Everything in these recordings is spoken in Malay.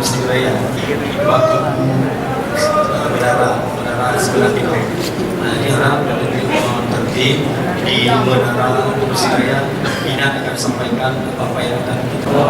Masjid Raya Batu menara sebelah timur. Ini harap tertib di menara Masjid Raya. Ina akan sampaikan apa yang akan kita.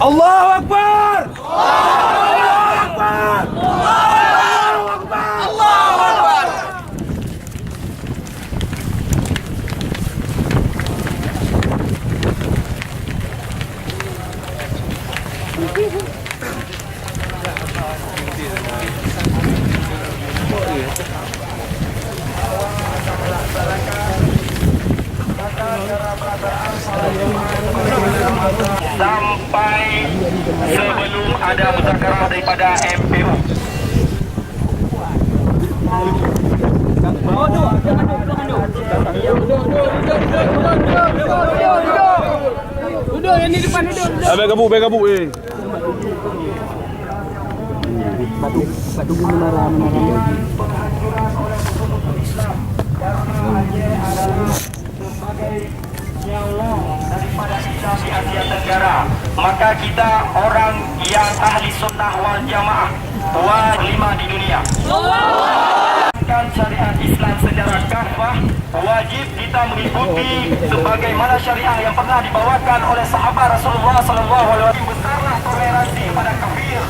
Allahu Akbar! Allahu Akbar! Allahu Akbar! Allahu Akbar! Sampai sebelum ada muzakarah daripada MPU. Duduk yang ni depan duduk. Baik kabut Tunggu menara. Daripada Islam di Asia Tenggara, maka kita orang yang ahli sunnah wal jamaah kelima di dunia. Syariat Islam secara kafah, wajib kita mengikuti sebagaimana syariah yang pernah dibawakan oleh sahabat Rasulullah sallallahu alaihi wasallam. Besarlah toleransi pada kafir.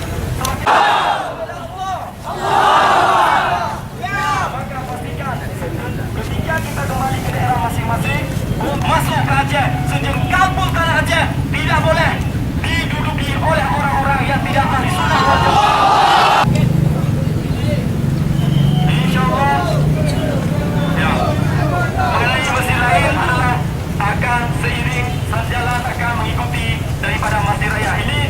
Maka pastikan ketika kita kembali ke daerah masing-masing, masuk ke Aceh, sejengkal pun tanah Aceh tidak boleh diduduki oleh orang-orang yang tidak ahli sunnah wal jamaah. InsyaAllah, ya, mengenai masjid lain adalah akan seiring sejalan akan mengikuti daripada masjid raya ini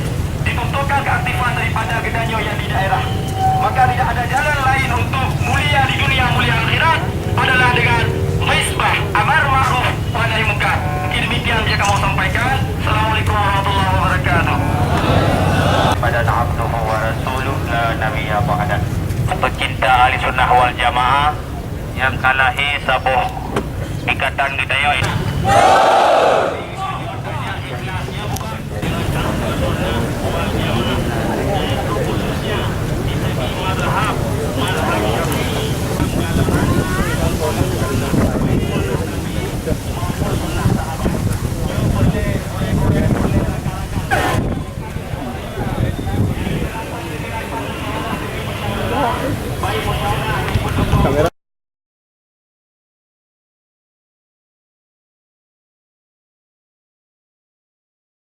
ditentukan keaktifan daripada gedanyo yang di daerah. Maka tidak ada jalan lain untuk mulia di dunia, mulia akhirat adalah dengan misbah amar ma'ruf wa nahi munkar. Mungkin demikian yang kamu sampaikan. Assalamualaikum warahmatullahi wabarakatuh. Pada abduhu wa rasuluh la nabiyya ba'da. Pecinta ahli sunnah wal jamaah yang kalahi sabuh ikatan budaya ini.